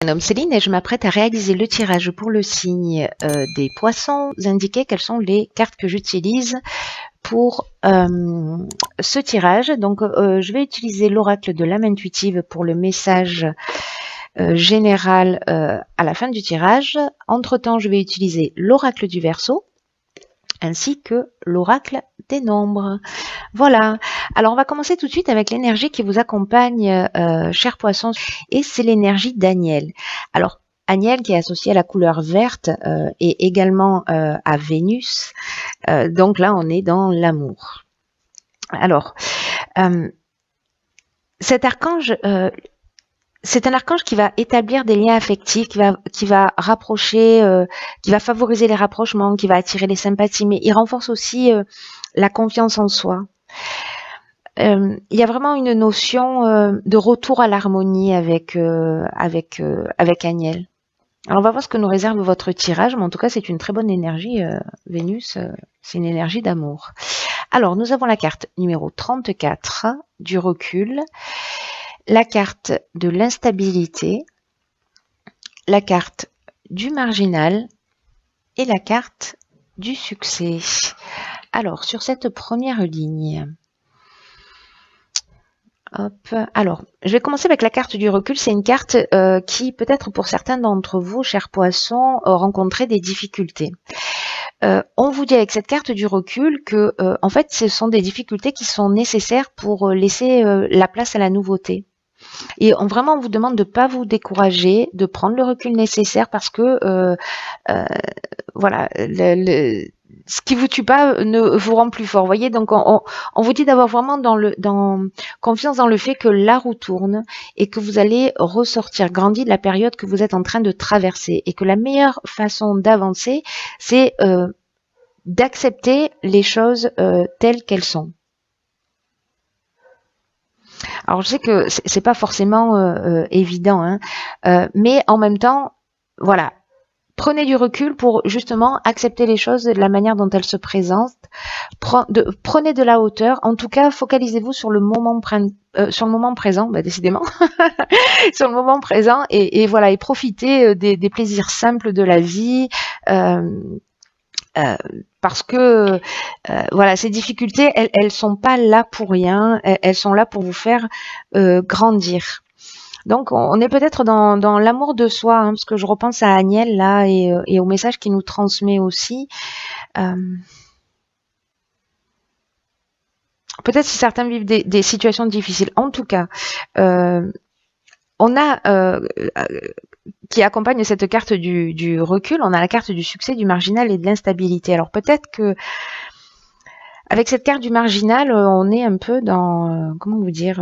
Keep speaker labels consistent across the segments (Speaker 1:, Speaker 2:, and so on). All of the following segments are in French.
Speaker 1: Je me nomme Céline et je m'apprête à réaliser le tirage pour le signe des poissons. Vous indiquez quelles sont les cartes que j'utilise pour ce tirage. Donc, je vais utiliser l'oracle de l'âme intuitive pour le message général à la fin du tirage. Entre-temps, je vais utiliser l'oracle du Verseau ainsi que l'oracle des nombres. Voilà. Alors, on va commencer tout de suite avec l'énergie qui vous accompagne, chers poissons, et c'est l'énergie d'Aniel. Alors, Aniel qui est associé à la couleur verte et également à Vénus. Donc là, on est dans l'amour. Alors, cet archange, c'est un archange qui va établir des liens affectifs, qui va rapprocher, qui va favoriser les rapprochements, qui va attirer les sympathies, mais il renforce aussi la confiance en soi. Il y a vraiment une notion de retour à l'harmonie avec Aniel. Alors on va voir ce que nous réserve votre tirage, mais en tout cas c'est une très bonne énergie, Vénus, c'est une énergie d'amour. Alors nous avons la carte numéro 34 du recul, la carte de l'instabilité, la carte du marginal et la carte du succès. Alors sur cette première ligne, hop. Alors, je vais commencer avec la carte du recul. C'est une carte qui, peut-être pour certains d'entre vous, chers poissons, rencontraient des difficultés. On vous dit avec cette carte du recul que, en fait, ce sont des difficultés qui sont nécessaires pour laisser la place à la nouveauté. Et vraiment, on vous demande de ne pas vous décourager, de prendre le recul nécessaire parce que, voilà, ce qui vous tue pas ne vous rend plus fort. Vous voyez, donc on vous dit d'avoir vraiment confiance dans le fait que la roue tourne et que vous allez ressortir grandi de la période que vous êtes en train de traverser et que la meilleure façon d'avancer, c'est d'accepter les choses telles qu'elles sont. Alors je sais que c'est pas forcément évident, hein, mais en même temps, voilà. Prenez du recul pour justement accepter les choses de la manière dont elles se présentent. Prenez de la hauteur. En tout cas, focalisez-vous sur le moment présent, décidément, sur le moment présent et voilà, et profitez des plaisirs simples de la vie. Parce que voilà, ces difficultés, elles sont pas là pour rien. Elles sont là pour vous faire grandir. Donc, on est peut-être dans l'amour de soi, hein, parce que je repense à Aniel là et au message qu'il nous transmet aussi. Peut-être si certains vivent des situations difficiles. En tout cas, on a qui accompagne cette carte du recul, on a la carte du succès, du marginal et de l'instabilité. Alors peut-être que avec cette carte du marginal, on est un peu dans comment vous dire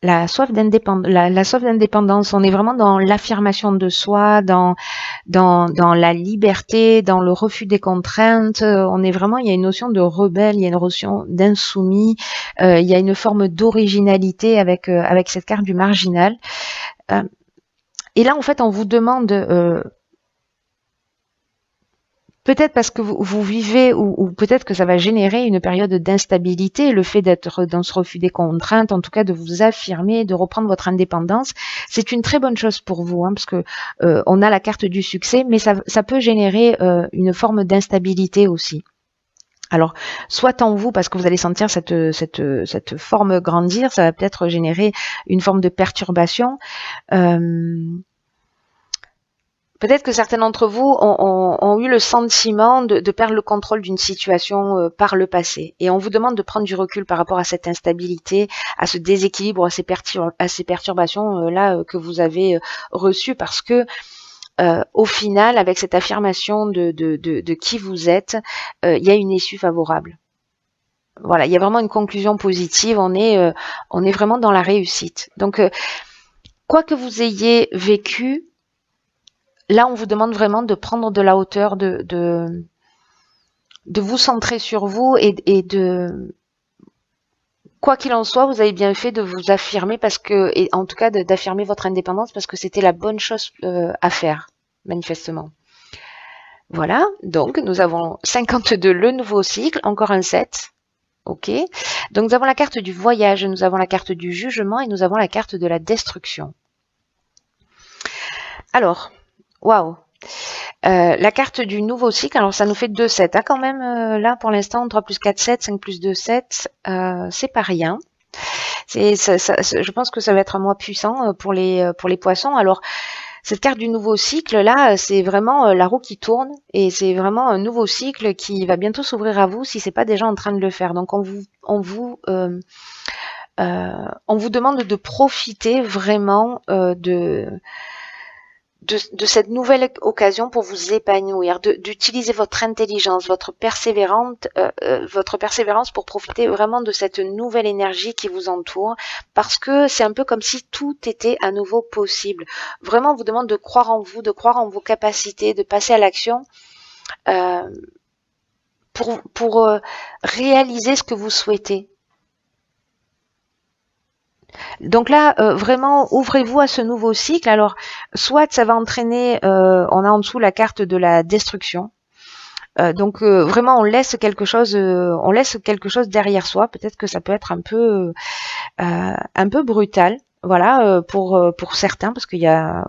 Speaker 1: la soif d'indépendance, on est vraiment dans l'affirmation de soi, dans la liberté, dans le refus des contraintes. On est vraiment, il y a une notion de rebelle, il y a une notion d'insoumis, il y a une forme d'originalité avec cette carte du marginal. Et là, en fait, on vous demande peut-être parce que vous vivez ou peut-être que ça va générer une période d'instabilité, le fait d'être dans ce refus des contraintes, en tout cas de vous affirmer, de reprendre votre indépendance, c'est une très bonne chose pour vous, hein, parce que on a la carte du succès, mais ça peut générer une forme d'instabilité aussi. Alors, soit en vous, parce que vous allez sentir cette forme grandir, ça va peut-être générer une forme de perturbation. Peut-être que certains d'entre vous ont eu le sentiment de perdre le contrôle d'une situation par le passé. Et on vous demande de prendre du recul par rapport à cette instabilité, à ce déséquilibre, à ces perturbations là que vous avez reçues parce que au final, avec cette affirmation de qui vous êtes, il y a une issue favorable. Voilà, il y a vraiment une conclusion positive. On est vraiment dans la réussite. Donc, quoi que vous ayez vécu, là, on vous demande vraiment de prendre de la hauteur, de vous centrer sur vous et de, quoi qu'il en soit, vous avez bien fait de vous affirmer parce que, et en tout cas d'affirmer votre indépendance parce que c'était la bonne chose à faire, manifestement. Voilà, donc nous avons 52, le nouveau cycle, encore un 7. Ok. Donc nous avons la carte du voyage, nous avons la carte du jugement et nous avons la carte de la destruction. Alors, waouh. La carte du nouveau cycle, alors ça nous fait 2-7 hein, quand même, là pour l'instant, 3 plus 4, 7, 5 plus 2, 7, c'est pas rien. Je pense que ça va être un mois puissant pour les poissons. Alors, cette carte du nouveau cycle, là, c'est vraiment la roue qui tourne et c'est vraiment un nouveau cycle qui va bientôt s'ouvrir à vous si c'est pas déjà en train de le faire. Donc, on vous demande de profiter vraiment de cette nouvelle occasion pour vous épanouir, d'utiliser votre intelligence, votre persévérance pour profiter vraiment de cette nouvelle énergie qui vous entoure, parce que c'est un peu comme si tout était à nouveau possible. Vraiment, on vous demande de croire en vous, de croire en vos capacités, de passer à l'action pour réaliser ce que vous souhaitez. Donc là, vraiment, ouvrez-vous à ce nouveau cycle. Alors, soit ça va entraîner, on a en dessous la carte de la destruction. Donc vraiment, on laisse quelque chose derrière soi. Peut-être que ça peut être un peu brutal. Voilà, pour certains, parce qu'il y a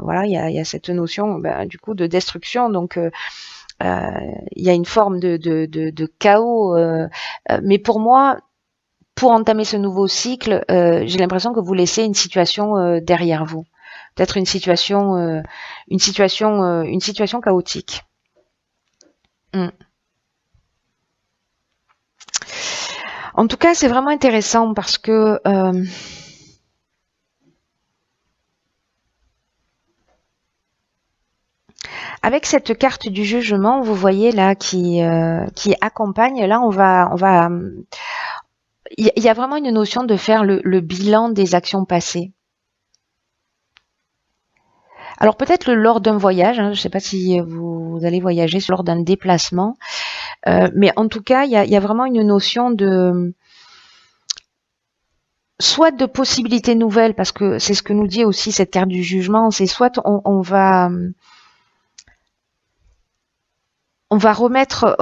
Speaker 1: cette notion, du coup, de destruction. Donc il y a une forme de chaos. Mais pour moi, pour entamer ce nouveau cycle, j'ai l'impression que vous laissez une situation derrière vous. Peut-être une situation chaotique. En tout cas, c'est vraiment intéressant parce que avec cette carte du jugement, vous voyez là qui accompagne. Là, on va il y a vraiment une notion de faire le bilan des actions passées. Alors peut-être lors d'un voyage, je ne sais pas si vous allez voyager lors d'un déplacement, mais en tout cas, il y a vraiment une notion de soit de possibilités nouvelles, parce que c'est ce que nous dit aussi cette carte du jugement, c'est soit on va remettre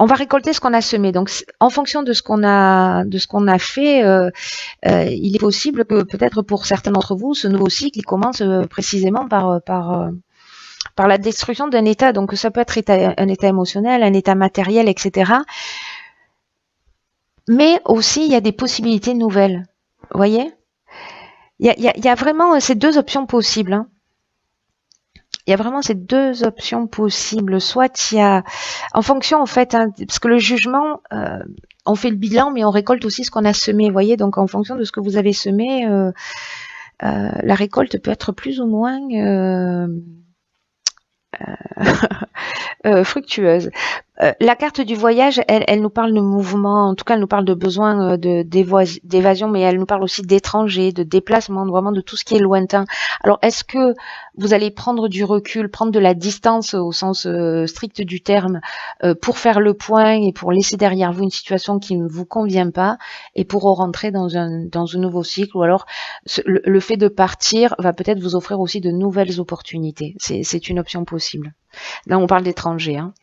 Speaker 1: on va récolter ce qu'on a semé. Donc, en fonction de ce qu'on a fait, il est possible que peut-être pour certains d'entre vous, ce nouveau cycle il commence précisément par la destruction d'un état. Donc, ça peut être un état émotionnel, un état matériel, etc. Mais aussi, il y a des possibilités nouvelles. Vous voyez ? Il y a vraiment ces deux options possibles. Hein. Il y a vraiment ces deux options possibles. Soit il y a, en fonction en fait, parce que le jugement, on fait le bilan, mais on récolte aussi ce qu'on a semé. Vous voyez, donc en fonction de ce que vous avez semé, la récolte peut être plus ou moins fructueuse. La carte du voyage, elle nous parle de mouvement, en tout cas elle nous parle de besoin d'évasion, mais elle nous parle aussi d'étrangers, de déplacement, vraiment de tout ce qui est lointain. Alors est-ce que vous allez prendre du recul, prendre de la distance au sens strict du terme, pour faire le point et pour laisser derrière vous une situation qui ne vous convient pas et pour rentrer dans un nouveau cycle, ou alors le fait de partir va peut-être vous offrir aussi de nouvelles opportunités. C'est une option possible. Là on parle d'étrangers. Hein.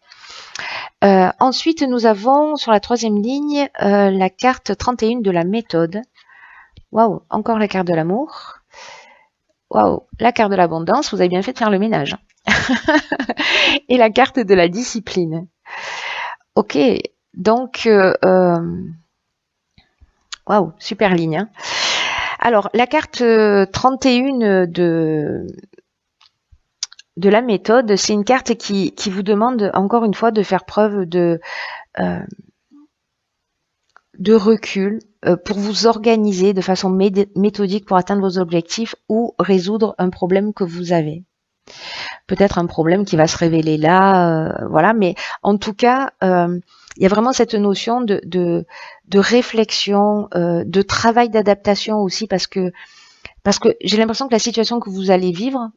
Speaker 1: Ensuite, nous avons sur la troisième ligne la carte 31 de la méthode. Waouh, encore la carte de l'amour. Waouh, la carte de l'abondance. Vous avez bien fait de faire le ménage. Et la carte de la discipline. Ok, donc waouh, super ligne. Hein. Alors, la carte 31 de la méthode, c'est une carte qui vous demande encore une fois de faire preuve de recul pour vous organiser de façon méthodique pour atteindre vos objectifs ou résoudre un problème que vous avez. Peut-être un problème qui va se révéler là, voilà, mais en tout cas, il y a vraiment cette notion de réflexion, de travail d'adaptation aussi, parce que j'ai l'impression que la situation que vous allez vivre,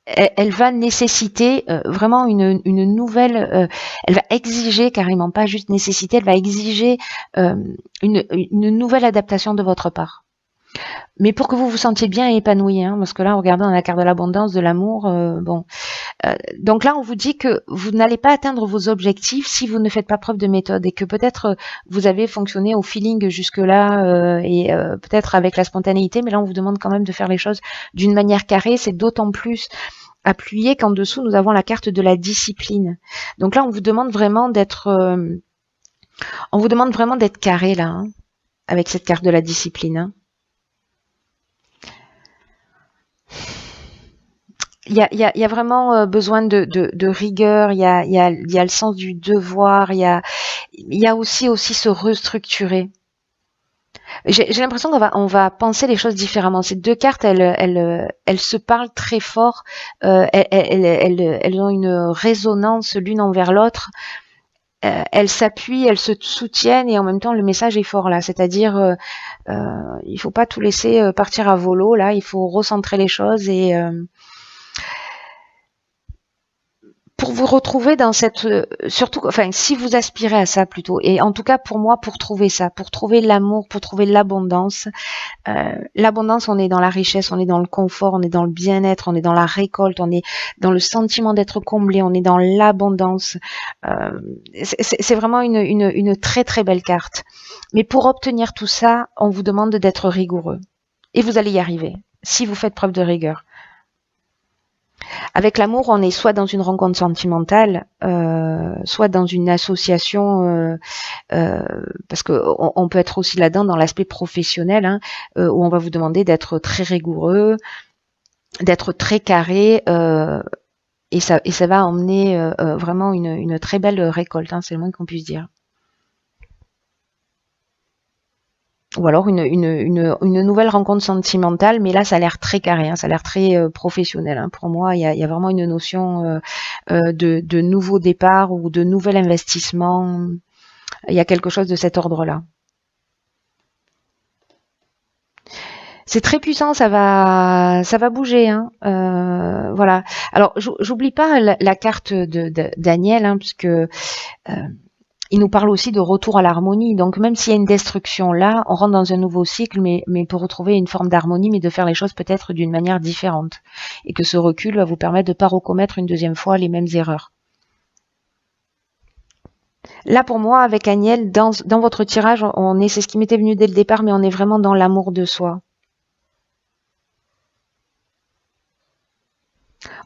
Speaker 1: elle va nécessiter vraiment une nouvelle, elle va exiger carrément, pas juste nécessiter, elle va exiger une nouvelle adaptation de votre part. Mais pour que vous vous sentiez bien et épanoui, hein, parce que là, regardez, on a la carte de l'abondance, de l'amour, bon, Donc là, on vous dit que vous n'allez pas atteindre vos objectifs si vous ne faites pas preuve de méthode et que peut-être vous avez fonctionné au feeling jusque-là et peut-être avec la spontanéité, mais là, on vous demande quand même de faire les choses d'une manière carrée. C'est d'autant plus appuyé qu'en dessous, nous avons la carte de la discipline. Donc là, on vous demande vraiment d'être carré là, hein, avec cette carte de la discipline. Hein. Il y a vraiment besoin de rigueur, il y a le sens du devoir, il y a aussi se restructurer. J'ai l'impression qu'on va penser les choses différemment. Ces deux cartes, elles se parlent très fort, elles ont une résonance l'une envers l'autre. Elles s'appuient, elles se soutiennent et en même temps le message est fort là. C'est-à-dire, il faut pas tout laisser partir à volo là. Il faut recentrer les choses et pour vous retrouver dans cette, surtout, enfin, si vous aspirez à ça plutôt, et en tout cas pour moi, pour trouver ça, pour trouver l'amour, pour trouver l'abondance, on est dans la richesse, on est dans le confort, on est dans le bien-être, on est dans la récolte, on est dans le sentiment d'être comblé, on est dans l'abondance. C'est vraiment une très très belle carte. Mais pour obtenir tout ça, on vous demande d'être rigoureux. Et vous allez y arriver, si vous faites preuve de rigueur. Avec l'amour, on est soit dans une rencontre sentimentale, soit dans une association, parce que on peut être aussi là-dedans dans l'aspect professionnel, hein, où on va vous demander d'être très rigoureux, d'être très carré, et ça va emmener vraiment une très belle récolte, hein, c'est le moins qu'on puisse dire. Ou alors une nouvelle rencontre sentimentale, mais là ça a l'air très carré, hein, ça a l'air très professionnel. Hein. Pour moi, il y a vraiment une notion de nouveau départ ou de nouvel investissement. Il y a quelque chose de cet ordre-là. C'est très puissant, ça va bouger. Hein. Voilà. Alors, j'oublie pas la carte de Daniel, hein, puisque il nous parle aussi de retour à l'harmonie. Donc même s'il y a une destruction là, on rentre dans un nouveau cycle, mais pour retrouver une forme d'harmonie, mais de faire les choses peut-être d'une manière différente. Et que ce recul va vous permettre de ne pas recommettre une deuxième fois les mêmes erreurs. Là pour moi, avec Agnel, dans votre tirage, c'est ce qui m'était venu dès le départ, mais on est vraiment dans l'amour de soi.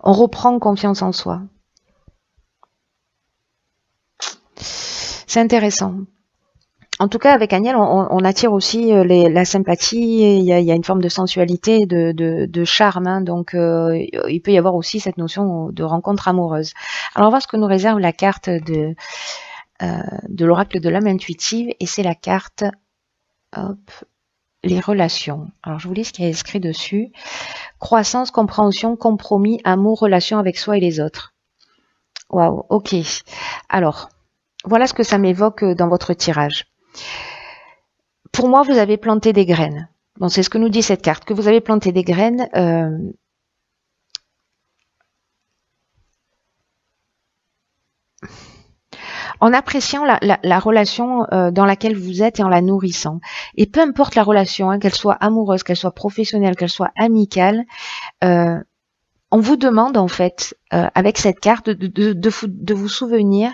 Speaker 1: On reprend confiance en soi. C'est intéressant. En tout cas, avec Agnel, on attire aussi la sympathie. Il y a une forme de sensualité, de charme. Hein, donc, il peut y avoir aussi cette notion de rencontre amoureuse. Alors, on va voir ce que nous réserve la carte de l'oracle de l'âme intuitive. Et c'est la carte, hop, les relations. Alors, je vous lis ce qui est écrit dessus. Croissance, compréhension, compromis, amour, relation avec soi et les autres. Waouh, ok. Alors... Voilà ce que ça m'évoque dans votre tirage. Pour moi, vous avez planté des graines. Bon, c'est ce que nous dit cette carte, que vous avez planté des graines. En appréciant la relation dans laquelle vous êtes et en la nourrissant. Et peu importe la relation, hein, qu'elle soit amoureuse, qu'elle soit professionnelle, qu'elle soit amicale, on vous demande en fait, avec cette carte, de vous souvenir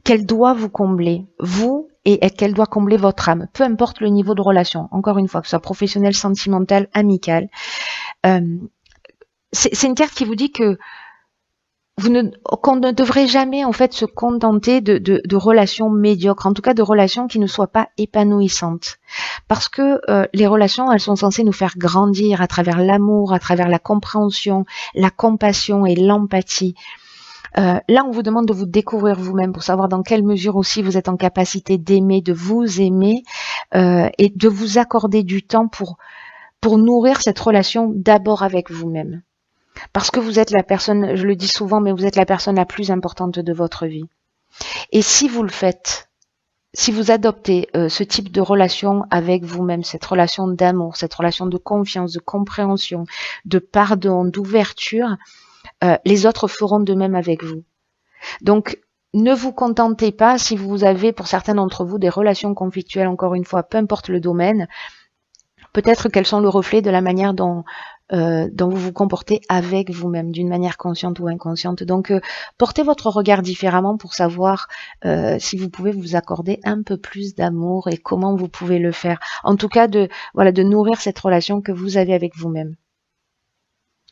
Speaker 1: qu'elle doit vous combler, vous, et qu'elle doit combler votre âme, peu importe le niveau de relation, encore une fois, que ce soit professionnel, sentimental, amical. C'est une carte qui vous dit que qu'on ne devrait jamais en fait se contenter de relations médiocres, en tout cas de relations qui ne soient pas épanouissantes. Parce que les relations, elles sont censées nous faire grandir à travers l'amour, à travers la compréhension, la compassion et l'empathie. Là, on vous demande de vous découvrir vous-même pour savoir dans quelle mesure aussi vous êtes en capacité d'aimer, de vous aimer et de vous accorder du temps pour nourrir cette relation d'abord avec vous-même. Parce que vous êtes la personne, je le dis souvent, mais vous êtes la personne la plus importante de votre vie. Et si vous le faites, si vous adoptez ce type de relation avec vous-même, cette relation d'amour, cette relation de confiance, de compréhension, de pardon, d'ouverture, les autres feront de même avec vous. Donc, ne vous contentez pas si vous avez, pour certains d'entre vous, des relations conflictuelles, encore une fois, peu importe le domaine, Peut-être qu'elles sont le reflet de la manière dont vous vous comportez avec vous-même, d'une manière consciente ou inconsciente. Donc, portez votre regard différemment pour savoir si vous pouvez vous accorder un peu plus d'amour et comment vous pouvez le faire. En tout cas, de nourrir cette relation que vous avez avec vous-même.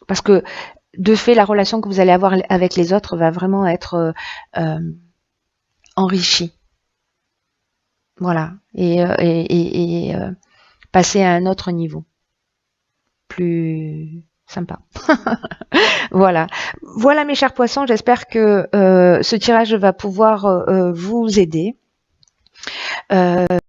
Speaker 1: Parce que, de fait, la relation que vous allez avoir avec les autres va vraiment être enrichie. Voilà. Et passer à un autre niveau. Plus sympa. Voilà. Voilà mes chers poissons, j'espère que ce tirage va pouvoir vous aider.